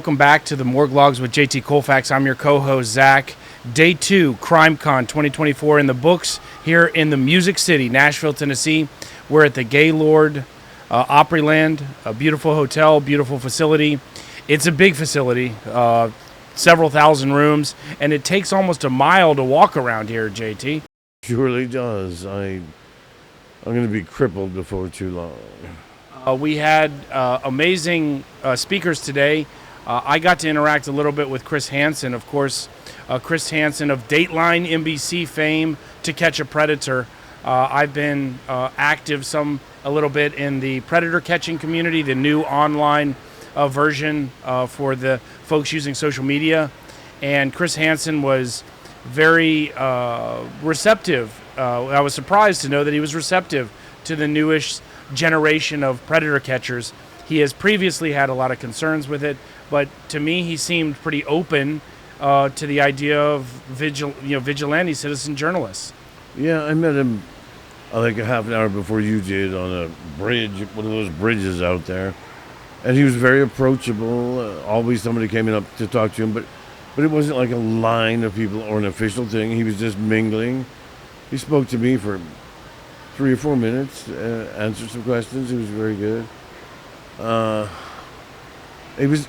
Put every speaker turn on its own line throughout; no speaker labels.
welcome back to the Morgue Logs with JT Colfax. I'm your co-host, Zach. Day 2, CrimeCon 2024 in the books here in the Music City, Nashville, Tennessee. We're at the Gaylord Opryland, a beautiful hotel, beautiful facility. It's a big facility, several thousand rooms, and it takes almost a mile to walk around here, JT.
Surely does. I'm going to be crippled before too long.
We had amazing speakers today. I got to interact a little bit with Chris Hansen, of course. Chris Hansen of Dateline NBC fame, To Catch a Predator. I've been active a little bit in the predator catching community, the new online version for the folks using social media. And Chris Hansen was very receptive. I was surprised to know that he was receptive to the newish generation of predator catchers. He has previously had a lot of concerns with it, but to me he seemed pretty open to the idea of vigilante citizen journalists.
Yeah, I met him like a half an hour before you did on a bridge, one of those bridges out there, and he was very approachable. Always somebody came in up to talk to him, but it wasn't like a line of people or an official thing. He was just mingling. He spoke to me for 3 or 4 minutes, answered some questions. He was very good. He was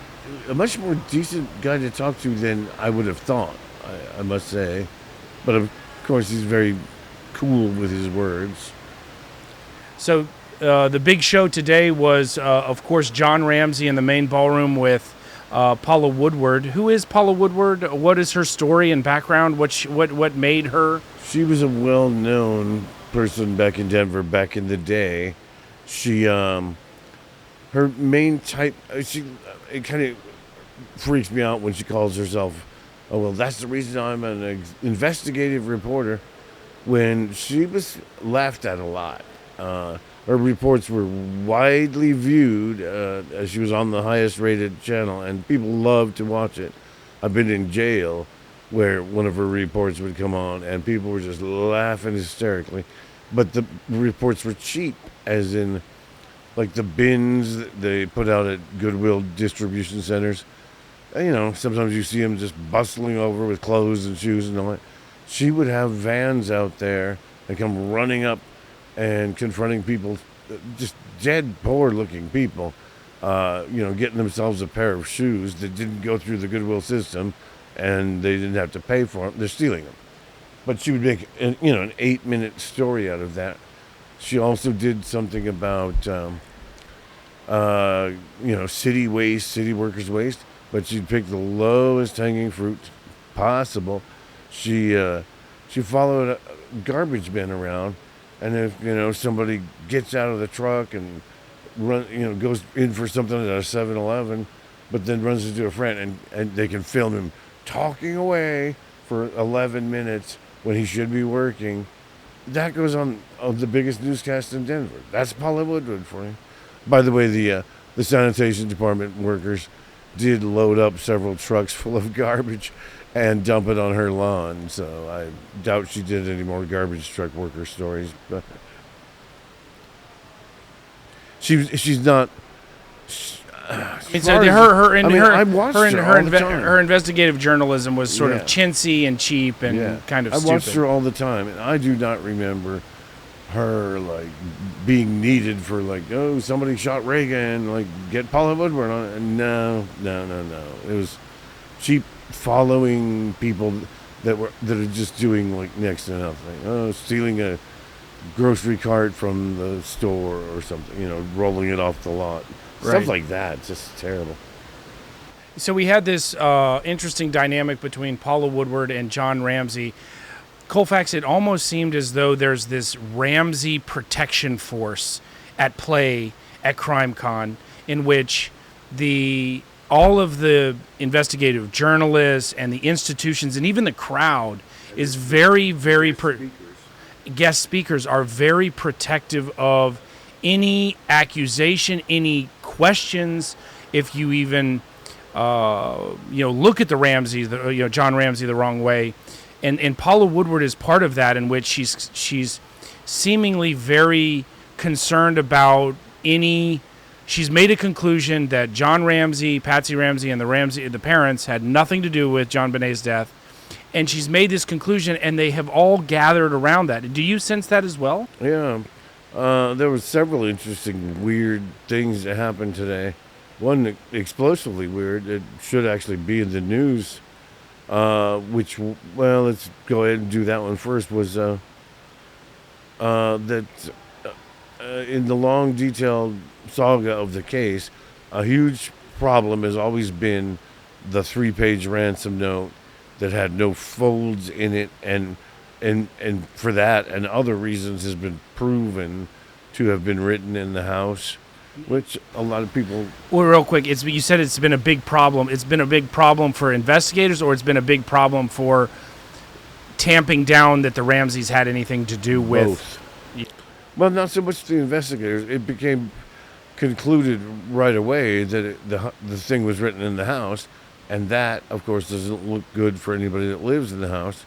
a much more decent guy to talk to than I would have thought, I must say. But of course, he's very cool with his words.
So the big show today was, of course, John Ramsey in the main ballroom with Paula Woodward. Who is Paula Woodward? What is her story and background? What made her?
She was a well-known person back in Denver back in the day. She her main type, it kind of freaks me out when she calls herself, oh well, that's the reason I'm an investigative reporter, when she was laughed at a lot. Her reports were widely viewed as she was on the highest rated channel, and people loved to watch it. I've been in jail where one of her reports would come on and people were just laughing hysterically. But the reports were cheap, as in like the bins that they put out at Goodwill distribution centers. And, you know, sometimes you see them just bustling over with clothes and shoes and all that. She would have vans out there and come running up and confronting people, just dead poor looking people, getting themselves a pair of shoes that didn't go through the Goodwill system and they didn't have to pay for them. They're stealing them. But she would make an 8-minute story out of that. She also did something about city waste, city workers' waste, but she'd pick the lowest hanging fruit possible. She followed a garbage bin around, and if somebody gets out of the truck and goes in for something at a 7-Eleven, but then runs into a friend, and they can film him talking away for 11 minutes when he should be working. That goes on the biggest newscast in Denver. That's Paula Woodward for you. By the way, the sanitation department workers did load up several trucks full of garbage and dump it on her lawn. So I doubt she did any more garbage truck worker stories. But she's not.
Her investigative journalism was sort of chintzy and cheap and kind of stupid.
I watched her all the time, and I do not remember her being needed for somebody shot Reagan, get Paula Woodward on it. No. It was cheap following people that are just doing next to nothing. Oh, stealing a grocery cart from the store or something, rolling it off the lot. Right. Stuff like that, just terrible.
So we had this interesting dynamic between Paula Woodward and John Ramsey. Colfax, it almost seemed as though there's this Ramsey protection force at play at CrimeCon, in which all of the investigative journalists and the institutions and even the crowd is very, very guest speakers are very protective of any accusation, any questions. If you even look at the Ramsey, John Ramsey the wrong way, and Paula Woodward is part of that, in which she's seemingly very concerned about any she's made a conclusion that John Ramsey, Patsy Ramsey, and the parents had nothing to do with Jonbenet's death. And she's made this conclusion, and they have all gathered around that. Do you sense that as well?
Yeah. There were several interesting, weird things that happened today. One explosively weird. It should actually be in the news. Which, well, let's go ahead and do that one first. Was that in the long, detailed saga of the case, a huge problem has always been the 3-page ransom note that had no folds in it, and for that and other reasons has been proven to have been written in the house, which a lot of people...
Well, real quick, you said it's been a big problem. It's been a big problem for investigators, or it's been a big problem for tamping down that the Ramseys had anything to do with...
Both. Well, not so much the investigators. It became concluded right away that the thing was written in the house, and that, of course, doesn't look good for anybody that lives in the house,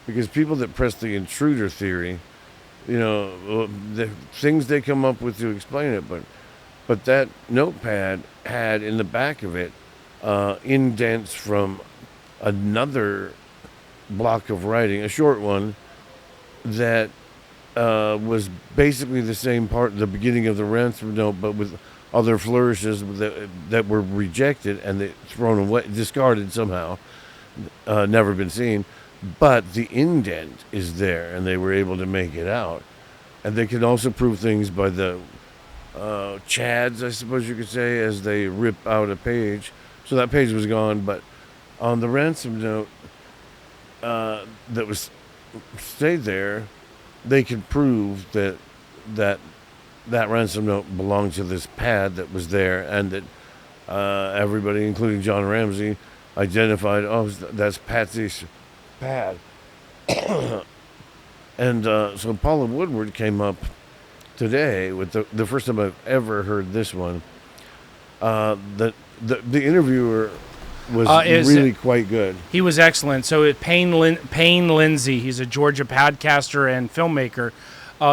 because people that press the intruder theory, the things they come up with to explain it, but that notepad had in the back of it indents from another block of writing, a short one, that was basically the same part, the beginning of the ransom note, but with other flourishes that were rejected and thrown away, discarded somehow, never been seen. But the indent is there, and they were able to make it out. And they can also prove things by the chads, I suppose you could say, as they rip out a page. So that page was gone, but on the ransom note that was stayed there, they could prove that ransom note belonged to this pad that was there, and that everybody, including John Ramsey, identified, that's Patsy's pad. And so Paula Woodward came up today with the first time I've ever heard this one. The interviewer was really quite good.
He was excellent. So Payne Lindsey, he's a Georgia podcaster and filmmaker,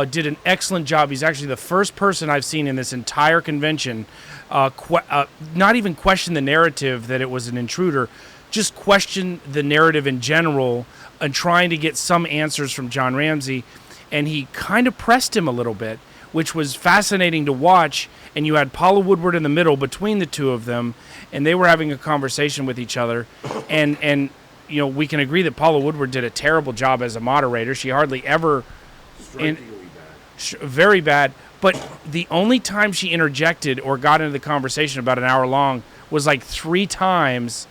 did an excellent job. He's actually the first person I've seen in this entire convention not even question the narrative that it was an intruder, just question the narrative in general and trying to get some answers from John Ramsey. And he kind of pressed him a little bit, which was fascinating to watch. And you had Paula Woodward in the middle between the two of them, and they were having a conversation with each other. And we can agree that Paula Woodward did a terrible job as a moderator. She hardly ever... Very bad. But the only time she interjected or got into the conversation about an hour long was like 3 times.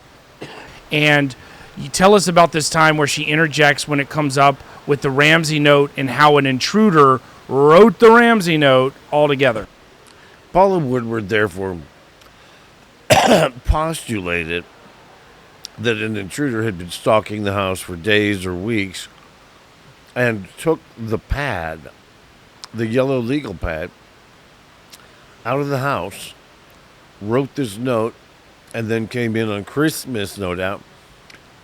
And you tell us about this time where she interjects when it comes up with the Ramsey note and how an intruder wrote the Ramsey note altogether.
Paula Woodward, therefore, postulated that an intruder had been stalking the house for days or weeks and took the pad, the yellow legal pad, out of the house, wrote this note, and then came in on Christmas, no doubt,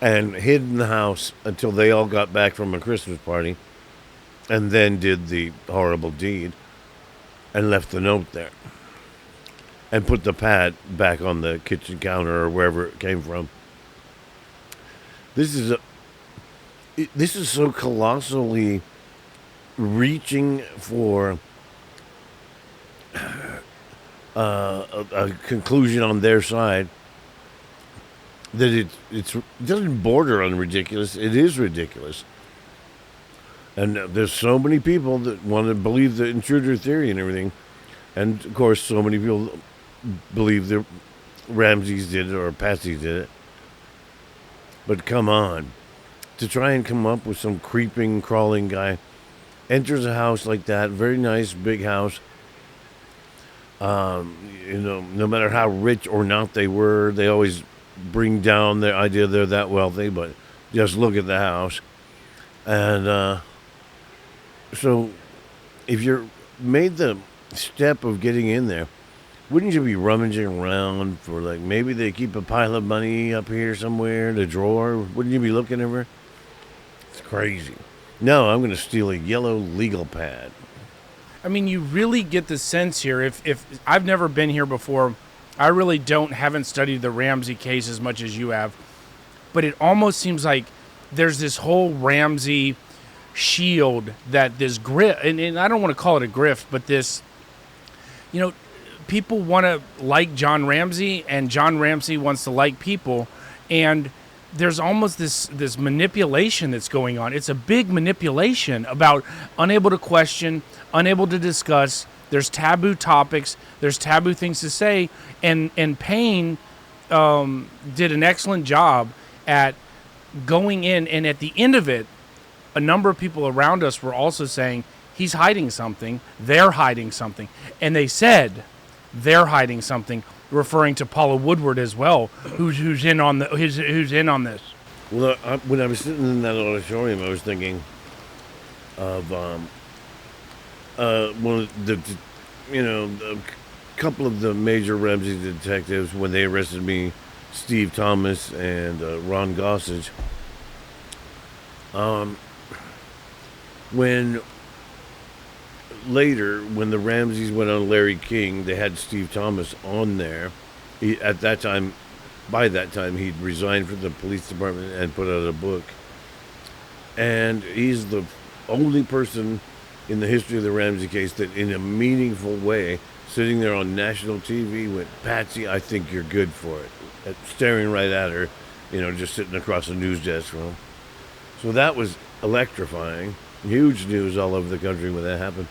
and hid in the house until they all got back from a Christmas party, and then did the horrible deed and left the note there and put the pad back on the kitchen counter or wherever it came from. This is so colossally reaching for a conclusion on their side that it doesn't border on ridiculous. It is ridiculous. And there's so many people that want to believe the intruder theory and everything. And, of course, so many people believe that Ramseys did it or Patsy did it. But come on. To try and come up with some creeping, crawling guy enters a house like that, very nice, big house. No matter how rich or not they were, they always bring down their idea they're that wealthy, but just look at the house. And so if you're made the step of getting in there, wouldn't you be rummaging around for, like, maybe they keep a pile of money up here somewhere in a drawer? Wouldn't you be looking everywhere? It's crazy. No, I'm going to steal a yellow legal pad.
I mean, you really get the sense here. If I've never been here before, I really haven't studied the Ramsey case as much as you have, but it almost seems like there's this whole Ramsey shield that this grift, and I don't want to call it a grift, but this, people want to like John Ramsey, and John Ramsey wants to like people, and there's almost this manipulation that's going on. It's a big manipulation about unable to question, unable to discuss. There's taboo topics. There's taboo things to say. And Payne did an excellent job at going in. And at the end of it, a number of people around us were also saying, he's hiding something. They're hiding something. And they said they're hiding something, referring to Paula Woodward as well, who's in on this.
Well, when I was sitting in that auditorium, I was thinking of one of the, a couple of the major Ramsey detectives when they arrested me, Steve Thomas and Ron Gossage. When the Ramseys went on Larry King, they had Steve Thomas on there. By that time, he'd resigned from the police department and put out a book. And he's the only person in the history of the Ramsey case that, in a meaningful way, sitting there on national TV, went, "Patsy, I think you're good for it." Staring right at her, just sitting across the news desk from him. So that was electrifying. Huge news all over the country when that happened.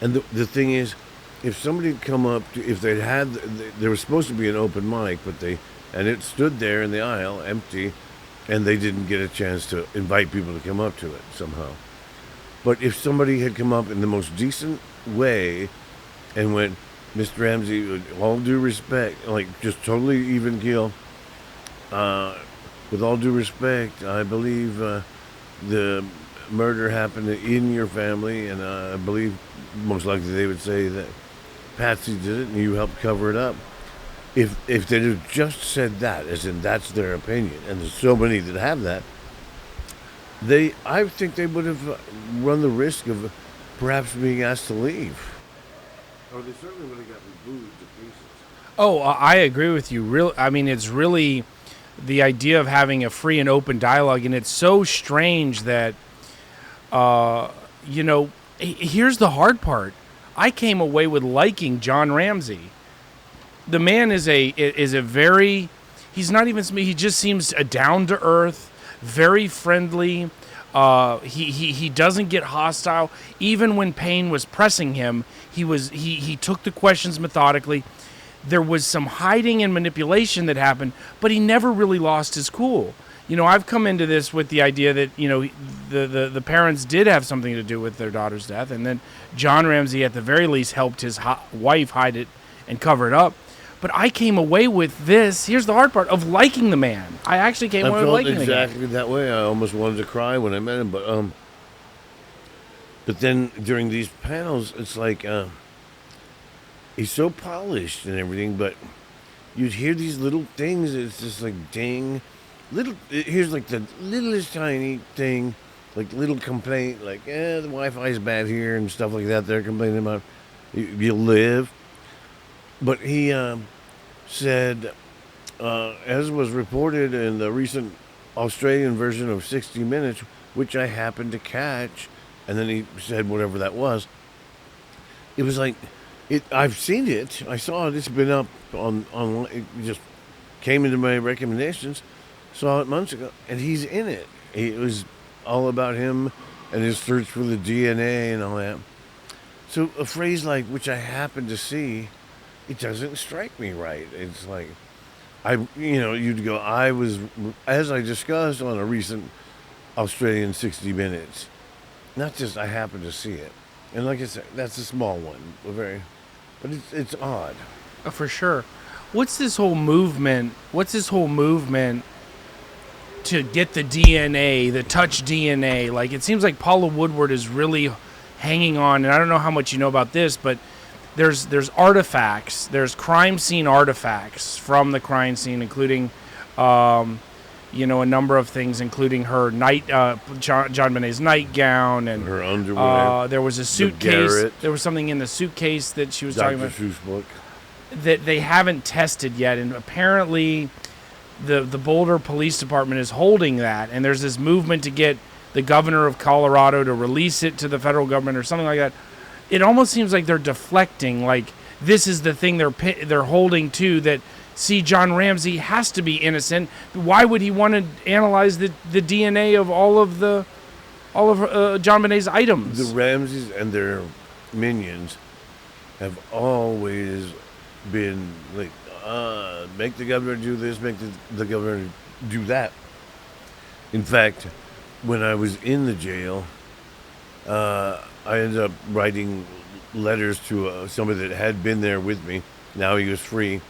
And the thing is, if somebody had come up, there was supposed to be an open mic, and it stood there in the aisle, empty, and they didn't get a chance to invite people to come up to it somehow. But if somebody had come up in the most decent way and went, "Mr. Ramsey, with all due respect," like just totally even keel, "with all due respect, I believe the murder happened in your family, and I believe most likely they would say that Patsy did it and you helped cover it up." If they'd have just said that, as in that's their opinion, and there's so many that have that, I think they would have run the risk of perhaps being asked to leave. Or they certainly would have got removed to pieces.
Oh, I agree with you. It's really the idea of having a free and open dialogue, and it's so strange that, here's the hard part. I came away with liking John Ramsey. The man is a very, he's not even, he just seems down to earth, very friendly. He doesn't get hostile. Even when Payne was pressing him, he took the questions methodically. There was some hiding and manipulation that happened, but he never really lost his cool. I've come into this with the idea that, the parents did have something to do with their daughter's death, and then John Ramsey, at the very least, helped his wife hide it and cover it up. But I came away with this, here's the hard part, of liking the man. I actually came away with liking the guy.
I felt exactly that way. I almost wanted to cry when I met him, but then during these panels, it's like, he's so polished and everything, but you'd hear these little things, it's just like, ding. Here's like the littlest tiny thing, like little complaint, like, the Wi-Fi's bad here and stuff like that. They're complaining about. You live. But he said, as was reported in the recent Australian version of 60 Minutes, which I happened to catch, and then he said whatever that was. It was like, I've seen it. I saw it. It's been up on it just came into my recommendations. Saw it months ago, and he's in it. It was all about him and his search for the DNA and all that. So a phrase like, which I happened to see, it doesn't strike me right. It's like, you'd go, I was, as I discussed on a recent Australian 60 Minutes, not just I happened to see it. And like I said, that's a small one, but it's odd.
For sure. What's this whole movement to get the DNA, the touch DNA? Like, it seems like Paula Woodward is really hanging on, and I don't know how much you know about this, but there's artifacts, there's crime scene artifacts from the crime scene, including you know, a number of things, including her JonBenet's nightgown and
her underwear.
There was a suitcase. There was something in the suitcase that she was talking about.
Dr. Seuss book.
That they haven't tested yet, and apparently the Boulder Police Department is holding that, and there's this movement to get the governor of Colorado to release it to the federal government or something like that. It almost seems like they're deflecting, like this is the thing they're holding to, that, see, John Ramsey has to be innocent. Why would he want to analyze the DNA of all of JonBenet's items?
The Ramseys and their minions have always been like, make the governor do this, make the governor do that. In fact, when I was in the jail, I ended up writing letters to somebody that had been there with me. Now he was free,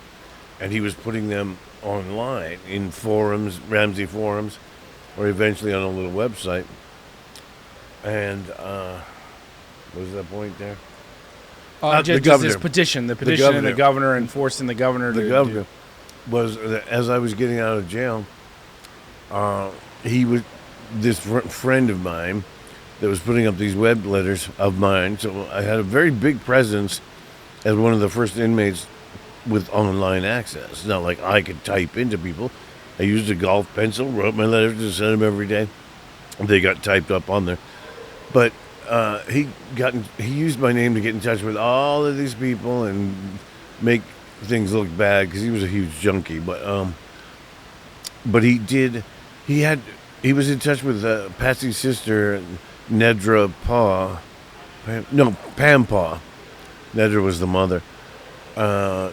and he was putting them online in forums, Ramsey forums, or eventually on a little website. And what was that point there?
The governor. This petition, the petition, and the governor, and forcing the governor to. The governor
was, as I was getting out of jail, he was this friend of mine that was putting up these web letters of mine. So I had a very big presence as one of the first inmates with online access. It's not like I could type into people. I used a golf pencil, wrote my letters to send them every day. They got typed up on there. But he used my name to get in touch with all of these people and make things look bad because he was a huge junkie. But he was in touch with Patsy's sister, Nedra Paw. Pam Paw. Nedra was the mother.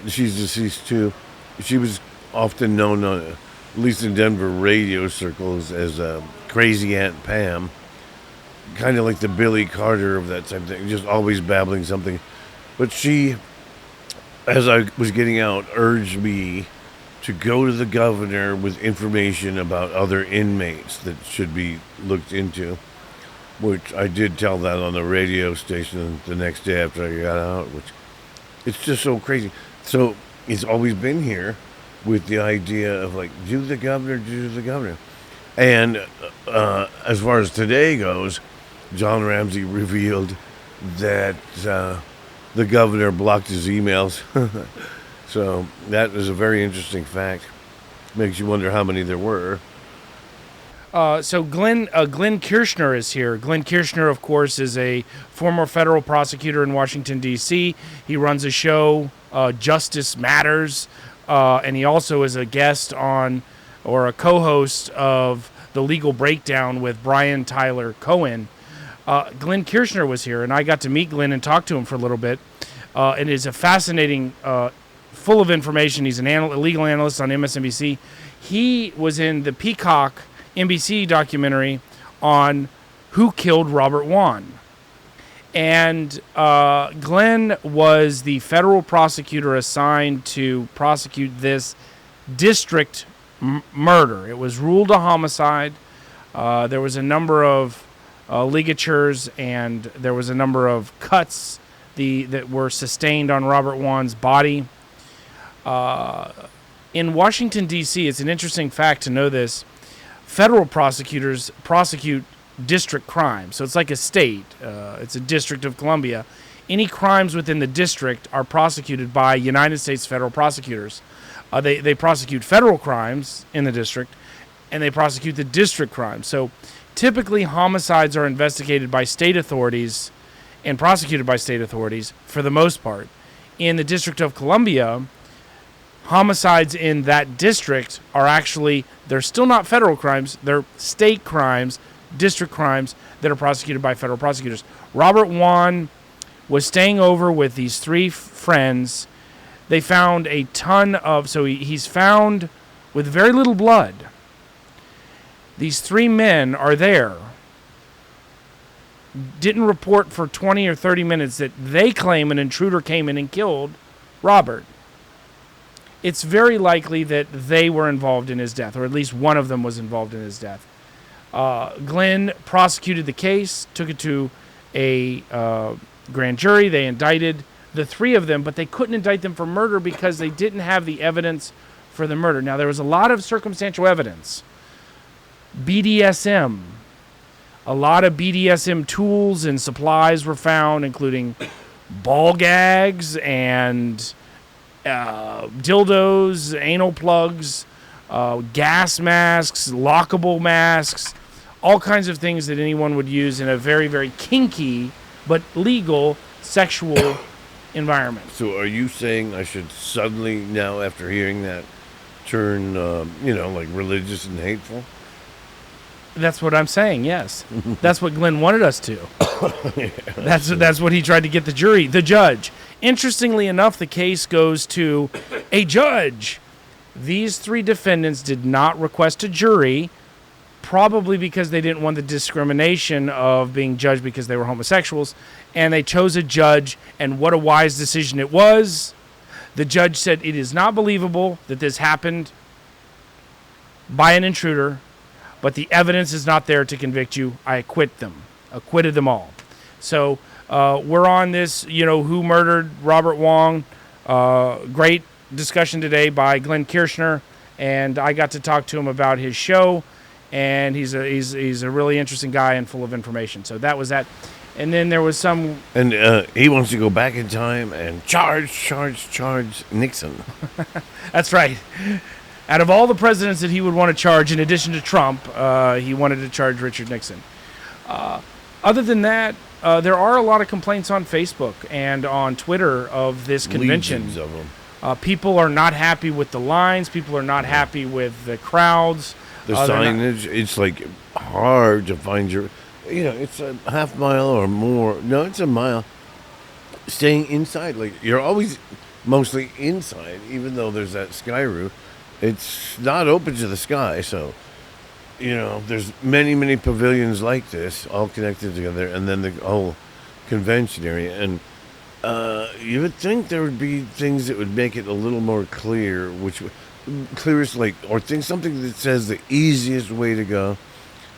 She's deceased too. She was often known, at least in Denver radio circles, as Crazy Aunt Pam. Kind of like the Billy Carter of that type of thing, just always babbling something. But she, as I was getting out, urged me to go to the governor with information about other inmates that should be looked into, which I did tell that on the radio station the next day after I got out, which it's just so crazy. So it's always been here with the idea of like, do the governor. And as far as today goes, John Ramsey revealed that the governor blocked his emails. So that is a very interesting fact. Makes you wonder how many there were.
So Glenn Kirschner is here. Glenn Kirschner, of course, is a former federal prosecutor in Washington, D.C. He runs a show, Justice Matters, and he also is a guest on, or a co-host of, The Legal Breakdown with Brian Tyler Cohen. Glenn Kirschner was here, and I got to meet Glenn and talk to him for a little bit. It is a fascinating, full of information. He's a legal analyst on MSNBC. He was in the Peacock NBC documentary on who killed Robert Wone. And Glenn was the federal prosecutor assigned to prosecute this district murder. It was ruled a homicide. There was a number of ligatures, and there was a number of cuts that were sustained on Robert Wone's body. In Washington, D.C., it's an interesting fact to know this. Federal prosecutors prosecute district crimes. So it's like a state. It's a District of Columbia. Any crimes within the district are prosecuted by United States federal prosecutors. They prosecute federal crimes in the district, and they prosecute the district crimes. So typically homicides are investigated by state authorities and prosecuted by state authorities for the most part. In the District of Columbia, homicides in that district are actually, they're still not federal crimes, they're state crimes, district crimes that are prosecuted by federal prosecutors. Robert Wone was staying over with these three friends. They found a ton of, so he's found with very little blood. These three men are there. Didn't report for 20 or 30 minutes that they claim an intruder came in and killed Robert. It's very likely that they were involved in his death, or at least one of them was involved in his death. Glenn prosecuted the case, took it to a grand jury. They indicted the three of them, but they couldn't indict them for murder because they didn't have the evidence for the murder. Now, there was a lot of circumstantial evidence. BDSM. A lot of BDSM tools and supplies were found, including ball gags and dildos, anal plugs, gas masks, lockable masks, all kinds of things that anyone would use in a very, very kinky but legal sexual environment.
So are you saying I should suddenly now, after hearing that, turn, like religious and hateful?
That's what I'm saying, yes. That's what Glenn wanted us to. That's what he tried to get the judge. Interestingly enough, the case goes to a judge. These 3 defendants did not request a jury, probably because they didn't want the discrimination of being judged because they were homosexuals, and they chose a judge, and what a wise decision it was. The judge said, it is not believable that this happened by an intruder, but the evidence is not there to convict you. I acquitted them all. So we're on this, who murdered Robert Wone. Great discussion today by Glenn Kirschner, and I got to talk to him about his show, and he's a really interesting guy and full of information. So that was that. And then there was some...
And he wants to go back in time and charge Nixon.
That's right. Out of all the presidents that he would want to charge, in addition to Trump, he wanted to charge Richard Nixon. Other than that, there are a lot of complaints on Facebook and on Twitter of this convention.
Legions of them.
People are not happy with the lines. People are not happy with the crowds.
The signage, it's like hard to find your... it's a half mile or more. No, it's a mile. Staying inside, like you're always mostly inside, even though there's that sky roof. It's not open to the sky, so, there's many pavilions like this, all connected together, and then the whole convention area. And you would think there would be things that would make it a little more clear, clearest, or something that says the easiest way to go.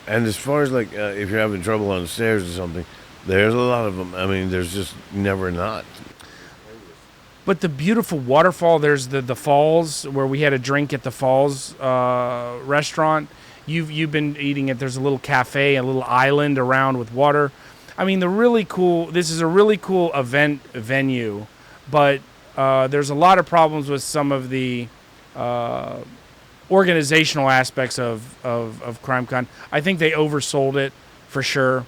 And as far as, if you're having trouble on the stairs or something, there's a lot of them. I mean, there's just never not.
But the beautiful waterfall, there's the falls where we had a drink at the falls restaurant. You've been eating it. There's a little cafe, a little island around with water. I mean, this is a really cool event venue, but there's a lot of problems with some of the organizational aspects of CrimeCon. I think they oversold it for sure.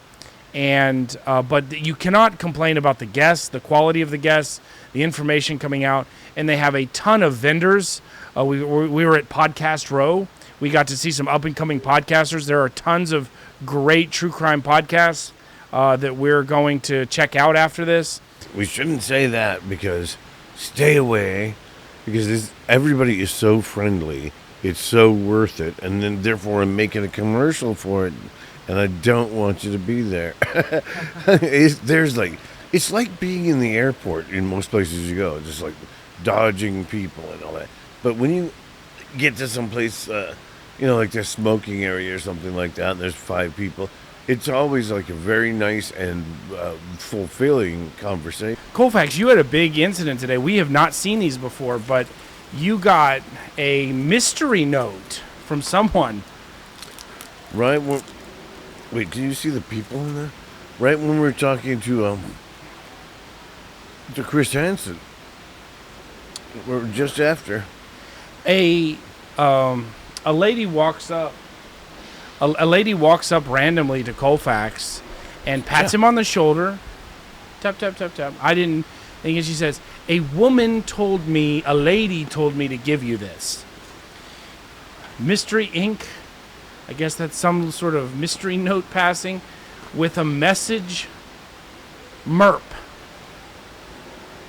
And but you cannot complain about the guests, the quality of the guests, the information coming out, and they have a ton of vendors. We were at Podcast Row. We got to see some up-and-coming podcasters. There are tons of great true crime podcasts that we're going to check out after this.
We shouldn't say that because stay away, because everybody is so friendly. It's so worth it, and then therefore I'm making a commercial for it. And I don't want you to be there. It's like being in the airport in most places you go, just like dodging people and all that. But when you get to some place, like the smoking area or something like that, and there's 5 people, it's always like a very nice and fulfilling conversation.
Colfax, you had a big incident today. We have not seen these before, but you got a mystery note from someone.
Right? Well, wait, can you see the people in there? Right when we were talking to Chris Hansen, or just after.
A lady walks up. A lady walks up randomly to Colfax and pats him on the shoulder. Tap, tap, tap, tap. I didn't think it. She says, a lady told me to give you this. Mystery Inc. I guess that's some sort of mystery note passing with a message. MERP.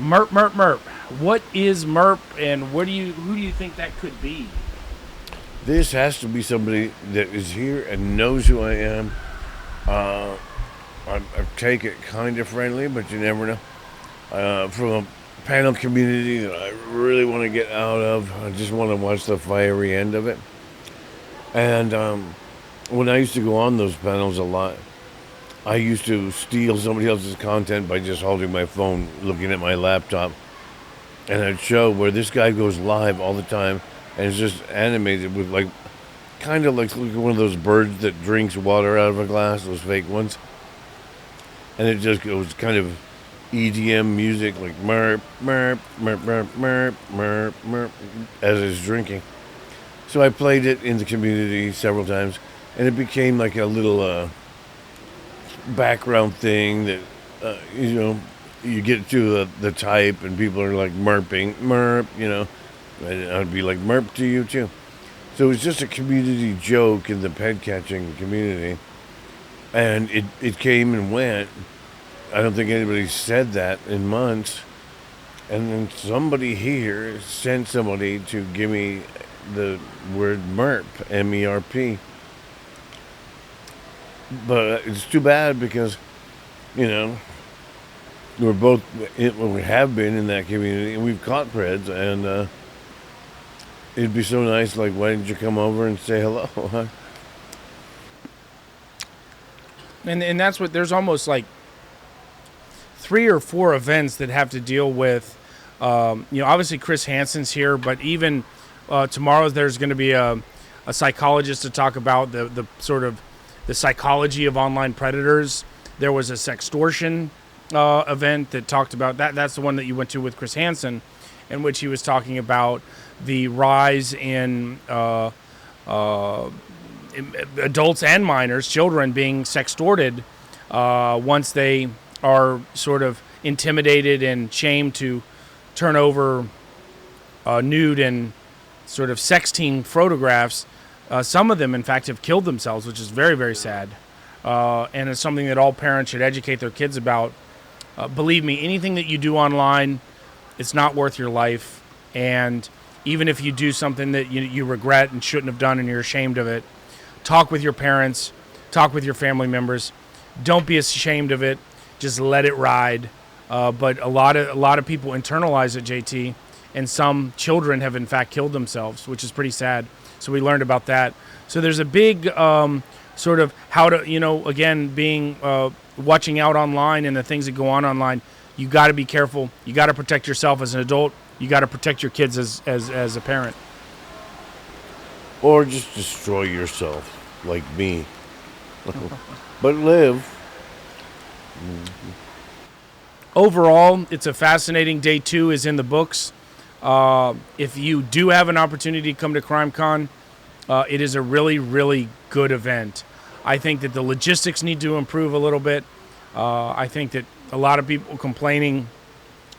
MERP, MERP, MERP. What is MERP, and who do you think that could be?
This has to be somebody that is here and knows who I am. I take it kind of friendly, but you never know. From a panel community that I really want to get out of. I just want to watch the fiery end of it. And when I used to go on those panels a lot, I used to steal somebody else's content by just holding my phone, looking at my laptop. And I'd show where this guy goes live all the time and it's just animated with kind of like one of those birds that drinks water out of a glass, those fake ones. And it just goes kind of EDM music, like merp, merp, merp, merp, merp, merp, merp, as it's drinking. So I played it in the community several times, and it became like a little background thing that, you know, you get to the type, and people are like merping, merp, you know, and I'd be like merp to you too. So it was just a community joke in the pet catching community, and it came and went. I don't think anybody said that in months, and then somebody here sent somebody to give me the word MERP, M-E-R-P. But it's too bad because, you know, we have been in that community, and we've caught Preds, and it'd be so nice, like, why didn't you come over and say hello? Huh?
And that's what, there's almost like 3 or 4 events that have to deal with, you know, obviously Chris Hansen's here, but even tomorrow there's going to be a psychologist to talk about the sort of the psychology of online predators. There was a sextortion event that talked about that. That's the one that you went to with Chris Hansen, in which he was talking about the rise in adults and minors, children, being sextorted once they are sort of intimidated and shamed to turn over nude and sort of sexting photographs. Some of them, in fact, have killed themselves, which is very, very sad. And it's something that all parents should educate their kids about. Believe me, anything that you do online, it's not worth your life. And even if you do something that you regret and shouldn't have done and you're ashamed of it, talk with your parents, talk with your family members. Don't be ashamed of it. Just let it ride. But a lot of people internalize it, JT, and some children have in fact killed themselves, which is pretty sad. So we learned about that. So there's a big sort of how to, you know, again, being watching out online and the things that go on online. You got to be careful. You got to protect yourself as an adult. You got to protect your kids as a parent.
Or just destroy yourself, like me. But live.
Overall, it's a fascinating day 2 is in the books. If you do have an opportunity to come to CrimeCon, it is a really, really good event. I think that the logistics need to improve a little bit. I think that a lot of people complaining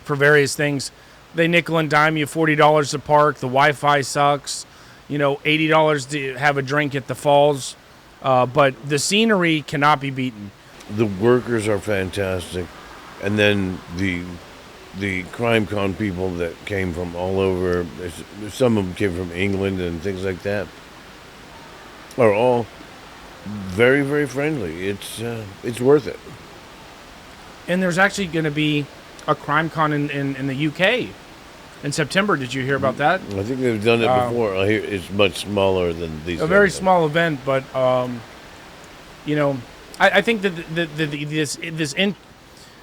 for various things. They nickel and dime you $40 to park. The Wi-Fi sucks. You know, $80 to have a drink at the falls. But the scenery cannot be beaten.
The workers are fantastic. And then the CrimeCon people that came from all over, some of them came from England and things like that, are all very, very friendly. It's worth it.
And there's actually going to be a CrimeCon in the UK in September. Did you hear about that?
I think they've done it before. I hear it's much smaller than these.
A very small event, but you know, I think that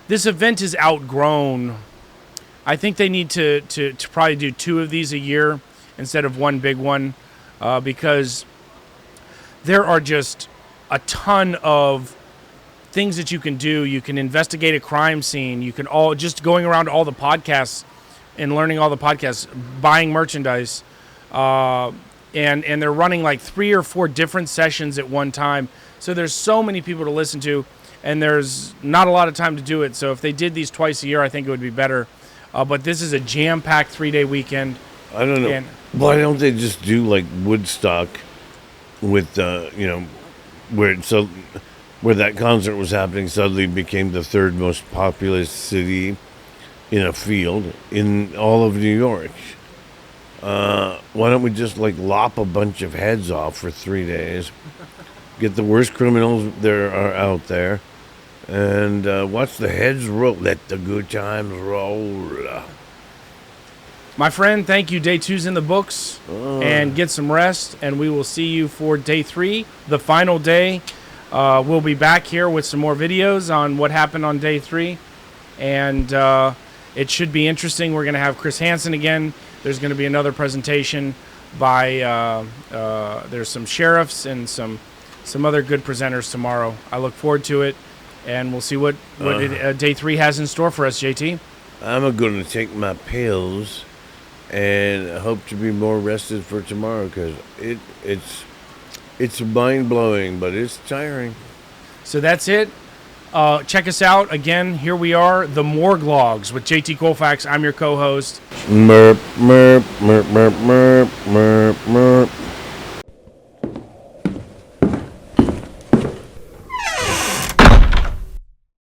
this event is outgrown. I think they need to probably do 2 of these a year instead of one big one, because there are just a ton of things that you can do. You can investigate a crime scene. You can all just going around to all the podcasts and learning all the podcasts, buying merchandise, and they're running like 3 or 4 different sessions at one time. So there's so many people to listen to, and there's not a lot of time to do it. So if they did these twice a year, I think it would be better. But this is a jam-packed 3-day weekend.
I don't know. Why don't they just do like Woodstock with, you know, where that concert was happening suddenly became the 3rd most populous city in a field in all of New York. Why don't we just like lop a bunch of heads off for 3 days, get the worst criminals there are out there, and watch the heads roll. Let the good times roll.
My friend, thank you. Day 2's in the books, and get some rest, and we will see you for day 3, the final day. We'll be back here with some more videos on what happened on day 3, and it should be interesting. We're going to have Chris Hansen again. There's going to be another presentation by there's some sheriffs and some other good presenters tomorrow. I look forward to it, and we'll see what day 3 has in store for us, JT.
I'm going to take my pills and hope to be more rested for tomorrow, because it's mind-blowing, but it's tiring.
So that's it. Check us out. Again, here we are, the Morgue Logs with JT Colfax. I'm your co-host.
Merp, merp, merp, merp, merp, merp, merp.